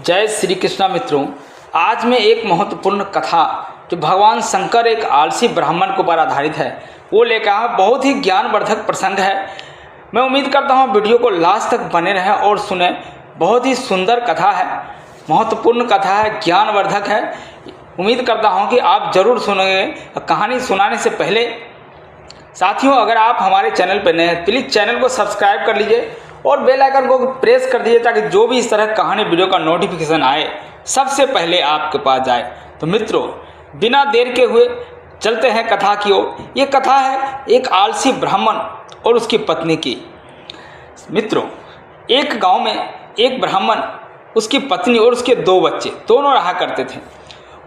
जय श्री कृष्णा मित्रों। आज मैं एक महत्वपूर्ण कथा जो भगवान शंकर एक आलसी ब्राह्मण के ऊपर आधारित है वो लेकर आया। बहुत ही ज्ञानवर्धक प्रसंग है। मैं उम्मीद करता हूँ वीडियो को लास्ट तक बने रहें और सुने। बहुत ही सुंदर कथा है, महत्वपूर्ण कथा है, ज्ञानवर्धक है। उम्मीद करता हूँ कि आप जरूर सुनेंगे। कहानी सुनाने से पहले साथियों, अगर आप हमारे चैनल पर नए हैं प्लीज़ चैनल को सब्सक्राइब कर लीजिए और बेल आइकन को प्रेस कर दीजिए ताकि जो भी इस तरह कहानी वीडियो का नोटिफिकेशन आए सबसे पहले आपके पास जाए। तो मित्रों, बिना देर के हुए चलते हैं कथा की ओर। ये कथा है एक आलसी ब्राह्मण और उसकी पत्नी की। मित्रों, एक गांव में एक ब्राह्मण, उसकी पत्नी और उसके 2 बच्चे दोनों रहा करते थे।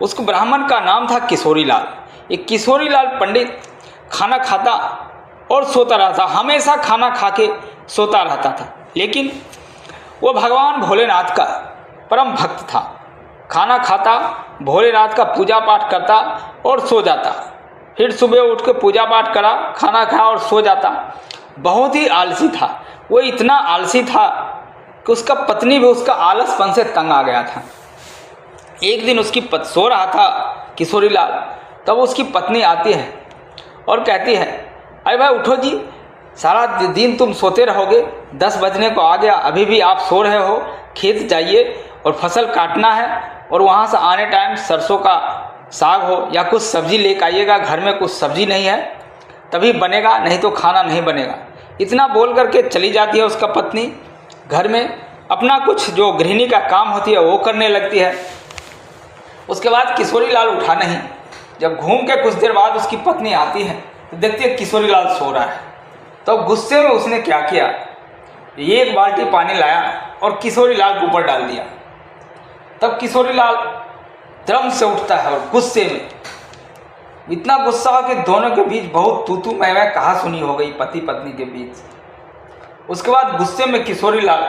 उस ब्राह्मण का नाम था किशोरी लाल। एक किशोरी लाल पंडित खाना खाता और सोता रहता, हमेशा खाना खा के सोता रहता था। लेकिन वो भगवान भोलेनाथ का परम भक्त था। खाना खाता, भोलेनाथ का पूजा पाठ करता और सो जाता। फिर सुबह उठ के पूजा पाठ करा, खाना खाया और सो जाता। बहुत ही आलसी था वो। इतना आलसी था कि उसका पत्नी भी उसका आलसपन से तंग आ गया था। एक दिन उसकी सो रहा था किशोरी लाल, तब उसकी पत्नी आती है और कहती है, अरे भाई उठो जी, सारा दिन तुम सोते रहोगे, 10 बजने को आ गया, अभी भी आप सो रहे हो। खेत जाइए और फसल काटना है और वहाँ से आने टाइम सरसों का साग हो या कुछ सब्जी लेकर आइएगा। घर में कुछ सब्जी नहीं है तभी बनेगा, नहीं तो खाना नहीं बनेगा। इतना बोल करके चली जाती है उसका पत्नी। घर में अपना कुछ जो गृहिणी का काम होती है वो करने लगती है। उसके बाद किशोरी लाल उठा नहीं। जब घूम के कुछ देर बाद उसकी पत्नी आती है तो देखती है किशोरी लाल सो रहा है। तो गुस्से में उसने क्या किया, 1 बाल्टी पानी लाया और किशोरी लाल के ऊपर डाल दिया। तब किशोरी लाल द्रम से उठता है और गुस्से में इतना गुस्सा हो कि दोनों के बीच बहुत तू मैं कहा सुनी हो गई, पति पत्नी के बीच। उसके बाद गुस्से में किशोरी लाल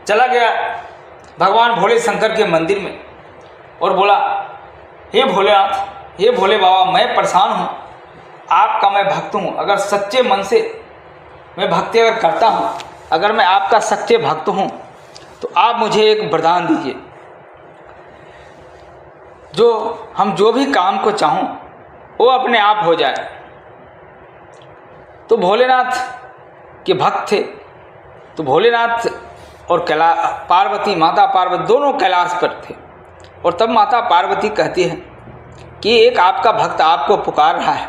चला गया भगवान भोले शंकर के मंदिर में और बोला, हे भोलेनाथ, हे भोले बाबा, मैं परेशान हूँ, आपका मैं भक्त हूँ। अगर सच्चे मन से मैं भक्ति अगर करता हूँ, अगर मैं आपका सच्चे भक्त हूँ तो आप मुझे एक वरदान दीजिए, जो भी काम को चाहूँ वो अपने आप हो जाए। तो भोलेनाथ के भक्त थे। तो भोलेनाथ और पार्वती, माता पार्वती दोनों कैलाश पर थे। और तब माता पार्वती कहती है कि एक आपका भक्त आपको पुकार रहा है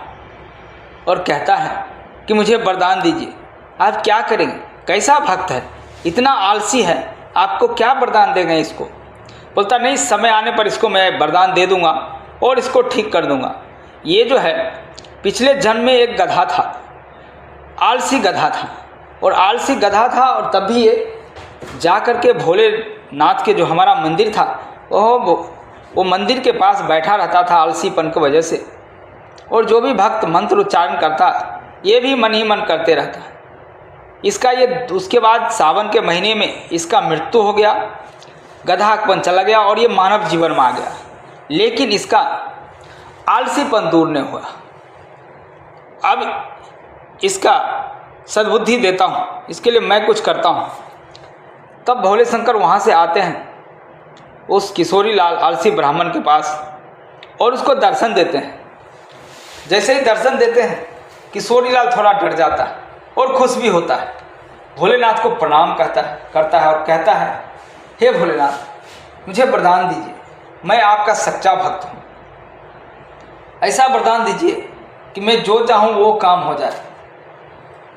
और कहता है कि मुझे वरदान दीजिए। आप क्या करेंगे? कैसा भक्त है, इतना आलसी है, आपको क्या वरदान देंगे इसको? बोलता, नहीं, समय आने पर इसको मैं वरदान दे दूंगा और इसको ठीक कर दूंगा। ये जो है पिछले जन्म में एक गधा था, आलसी गधा था। और आलसी गधा था और तब भी ये जा कर के भोलेनाथ के जो हमारा मंदिर था वो मंदिर के पास बैठा रहता था आलसीपन की वजह से। और जो भी भक्त मंत्र उच्चारण करता ये भी मन ही मन करते रहता। इसका ये उसके बाद सावन के महीने में इसका मृत्यु हो गया, गधापन चला गया और ये मानव जीवन में आ गया। लेकिन इसका आलसीपन दूर नहीं हुआ। अब इसका सद्बुद्धि देता हूँ, इसके लिए मैं कुछ करता हूँ। तब भोले शंकर वहाँ से आते हैं उस किशोरी लाल आलसी ब्राह्मण के पास और उसको दर्शन देते हैं। जैसे ही दर्शन देते हैं किशोरी लाल थोड़ा डर जाता है और खुश भी होता है। भोलेनाथ को प्रणाम करता है और कहता है, हे भोलेनाथ, मुझे वरदान दीजिए, मैं आपका सच्चा भक्त हूँ। ऐसा वरदान दीजिए कि मैं जो चाहूँ वो काम हो जाए।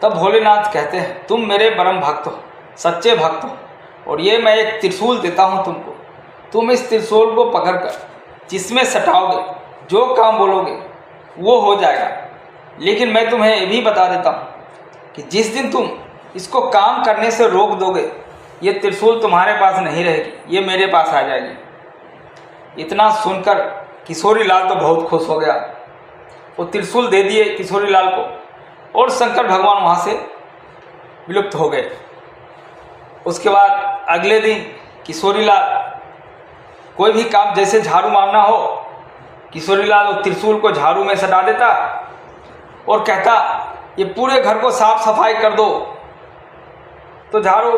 तब भोलेनाथ कहते हैं, तुम मेरे परम भक्त हो, सच्चे भक्त हो, और ये मैं एक त्रिशूल देता हूँ तुमको। तुम इस त्रिशूल को पकड़कर जिसमें सटाओगे, जो काम बोलोगे वो हो जाएगा। लेकिन मैं तुम्हें ये भी बता देता हूँ कि जिस दिन तुम इसको काम करने से रोक दोगे, ये त्रिशूल तुम्हारे पास नहीं रहेगी, ये मेरे पास आ जाएगी। इतना सुनकर किशोरी लाल तो बहुत खुश हो गया। वो त्रिशूल दे दिए किशोरी लाल को और शंकर भगवान वहाँ से विलुप्त हो गए। उसके बाद अगले दिन किशोरी लाल कोई भी काम, जैसे झाड़ू मारना हो, किशोरी लाल वो त्रिशूल को झाड़ू में सटा देता और कहता, ये पूरे घर को साफ सफाई कर दो। तो झाड़ू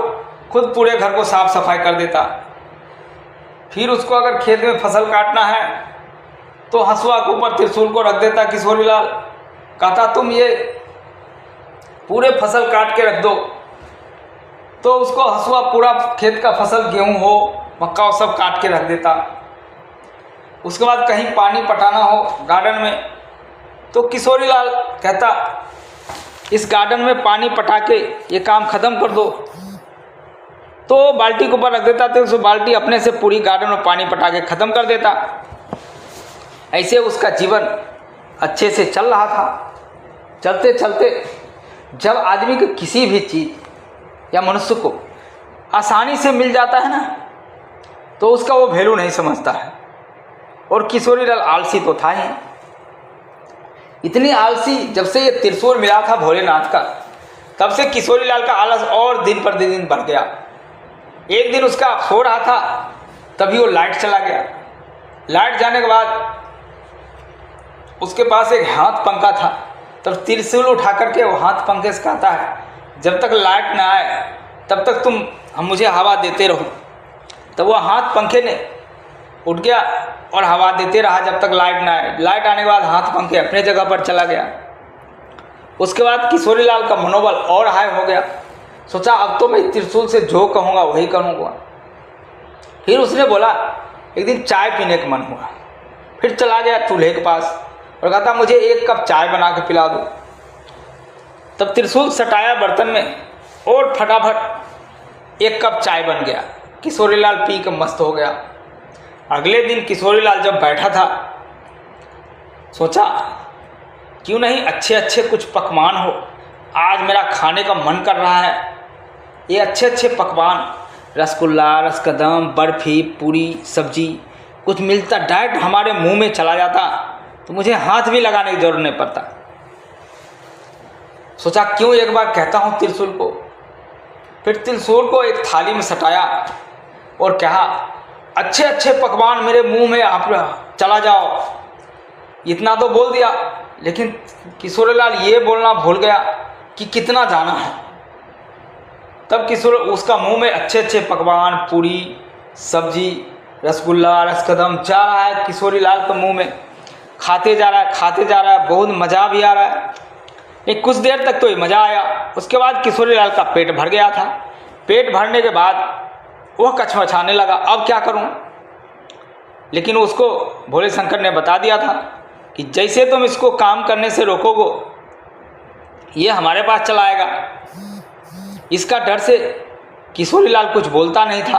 खुद पूरे घर को साफ सफाई कर देता। फिर उसको अगर खेत में फसल काटना है तो हंसुआ के ऊपर त्रिशूल को रख देता किशोरीलाल। कहता तुम ये पूरे फसल काट के रख दो। तो उसको हंसुआ पूरा खेत का फसल, गेहूं हो मक्का हो, सब काट के रख देता। उसके बाद कहीं पानी पटाना हो गार्डन में तो किशोरीलाल कहता इस गार्डन में पानी पटा के ये काम ख़त्म कर दो। तो बाल्टी के ऊपर रख देता तो उस बाल्टी अपने से पूरी गार्डन में पानी पटा के ख़त्म कर देता। ऐसे उसका जीवन अच्छे से चल रहा था। चलते चलते जब आदमी को किसी भी चीज़ या मनुष्य को आसानी से मिल जाता है ना, तो उसका वो वैल्यू नहीं समझता है। और किशोरीलाल आलसी तो था ही, इतनी आलसी। जब से ये त्रिशूल मिला था भोलेनाथ का, तब से किशोरीलाल का आलस और दिन पर दिन बढ़ गया। एक दिन उसका सो रहा था, तभी वो लाइट चला गया। लाइट जाने के बाद उसके पास एक हाथ पंखा था, तब त्रिशूल उठा करके वो हाथ पंखे से कहता है जब तक लाइट ना आए तब तक हम मुझे हवा देते रहो। तब वो हाथ पंखे ने उठ गया और हवा देते रहा जब तक लाइट ना आए। लाइट आने के बाद हाथ पंखे अपने जगह पर चला गया। उसके बाद किशोरीलाल का मनोबल और हाई हो गया। सोचा अब तो मैं त्रिशूल से जो कहूँगा वही करूँगा। फिर उसने बोला एक दिन चाय पीने का मन हुआ। फिर चला गया चूल्हे के पास और कहता मुझे एक कप चाय बना के पिला दो। तब त्रिशूल सटाया बर्तन में और फटाफट एक कप चाय बन गया। किशोरीलाल पी के मस्त हो गया। अगले दिन किशोरीलाल जब बैठा था, सोचा क्यों नहीं अच्छे अच्छे कुछ पकवान हो, आज मेरा खाने का मन कर रहा है। ये अच्छे अच्छे पकवान, रसगुल्ला, रसकदम, बर्फ़ी, पूरी, सब्जी कुछ मिलता, डायरेक्ट हमारे मुंह में चला जाता तो मुझे हाथ भी लगाने की जरूरत नहीं पड़ता। सोचा क्यों एक बार कहता हूँ त्रिशूल को। फिर त्रिशूल को एक थाली में सटाया और कहा अच्छे अच्छे पकवान मेरे मुंह में आप चला जाओ। इतना तो बोल दिया, लेकिन किशोरीलाल ये बोलना भूल गया कि कितना जाना है। तब किशोर उसका मुंह में अच्छे अच्छे पकवान, पूरी, सब्जी, रसगुल्ला, रसकदम जा रहा है किशोरीलाल के मुंह में। खाते जा रहा है, खाते जा रहा है, बहुत मज़ा भी आ रहा है। एक कुछ देर तक तो ये मज़ा आया। उसके बाद किशोरीलाल का पेट भर गया था। पेट भरने के बाद वह कछमछाने लगा, अब क्या करूं। लेकिन उसको भोले शंकर ने बता दिया था कि जैसे तुम इसको काम करने से रोकोगे ये हमारे पास चला आएगा। इसका डर से किशोरीलाल कुछ बोलता नहीं था,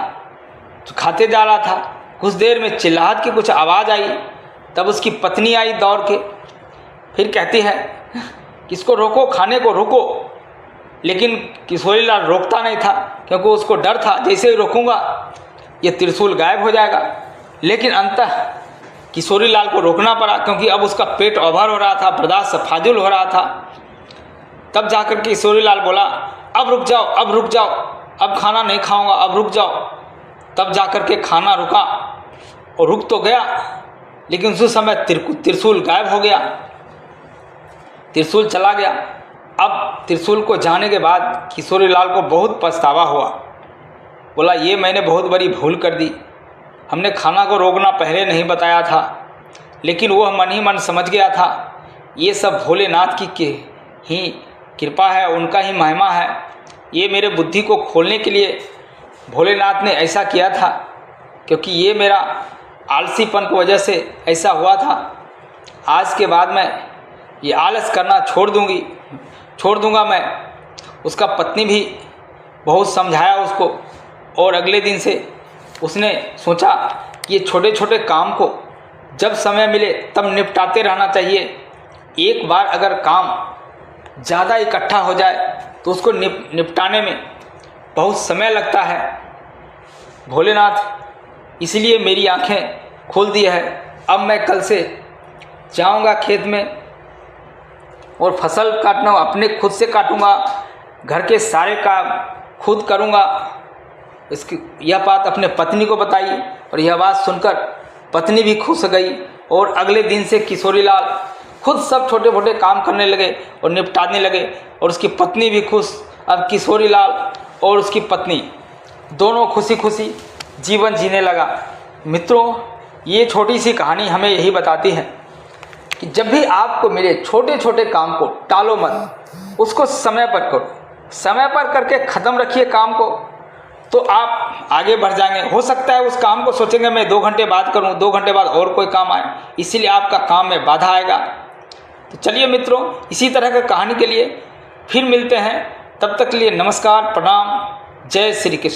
तो खाते जा रहा था। कुछ देर में चिल्लाहट की कुछ आवाज़ आई। तब उसकी पत्नी आई दौड़ के, फिर कहती है कि इसको रोको, खाने को रोको। लेकिन किशोरीलाल रोकता नहीं था, क्योंकि उसको डर था जैसे ही रोकूंगा ये त्रिशूल गायब हो जाएगा। लेकिन अंततः किशोरीलाल को रोकना पड़ा, क्योंकि अब उसका पेट ओवर हो रहा था, बर्दाश्त फाजुल हो रहा था। तब जाकर के किशोरीलाल बोला अब रुक जाओ, अब रुक जाओ, अब खाना नहीं खाऊंगा, अब रुक जाओ। तब जाकर के खाना रुका और रुक तो गया, लेकिन उस समय त्रिशूल गायब हो गया, त्रिशूल चला गया। अब त्रिशूल को जाने के बाद किशोरीलाल को बहुत पछतावा हुआ। बोला ये मैंने बहुत बड़ी भूल कर दी, हमने खाना को रोकना पहले नहीं बताया था। लेकिन वह मन ही मन समझ गया था ये सब भोलेनाथ की ही कृपा है, उनका ही महिमा है। ये मेरे बुद्धि को खोलने के लिए भोलेनाथ ने ऐसा किया था, क्योंकि ये मेरा आलसीपन की वजह से ऐसा हुआ था। आज के बाद मैं ये आलस करना छोड़ दूंगा मैं। उसका पत्नी भी बहुत समझाया उसको, और अगले दिन से उसने सोचा कि ये छोटे छोटे काम को जब समय मिले तब निपटाते रहना चाहिए। एक बार अगर काम ज़्यादा इकट्ठा हो जाए तो उसको निपटाने में बहुत समय लगता है। भोलेनाथ इसलिए मेरी आंखें खोल दी है। अब मैं कल से जाऊंगा खेत में और फसल काटना अपने खुद से काटूंगा, घर के सारे काम खुद करूंगा। इसकी यह बात अपने पत्नी को बताई, और यह बात सुनकर पत्नी भी खुश हो गई। और अगले दिन से किशोरीलाल खुद सब छोटे छोटे काम करने लगे और निपटाने लगे, और उसकी पत्नी भी खुश। अब किशोरीलाल और उसकी पत्नी दोनों खुशी खुशी जीवन जीने लगा। मित्रों, ये छोटी सी कहानी हमें यही बताती है कि जब भी आपको मिले छोटे छोटे काम को टालो मत, उसको समय पर करो। समय पर करके ख़त्म रखिए काम को, तो आप आगे बढ़ जाएंगे। हो सकता है उस काम को सोचेंगे मैं 2 घंटे बाद करूं, 2 घंटे बाद और कोई काम आए, इसीलिए आपका काम में बाधा आएगा। तो चलिए मित्रों, इसी तरह की कहानी के लिए फिर मिलते हैं। तब तक के लिए नमस्कार, प्रणाम, जय श्री कृष्ण।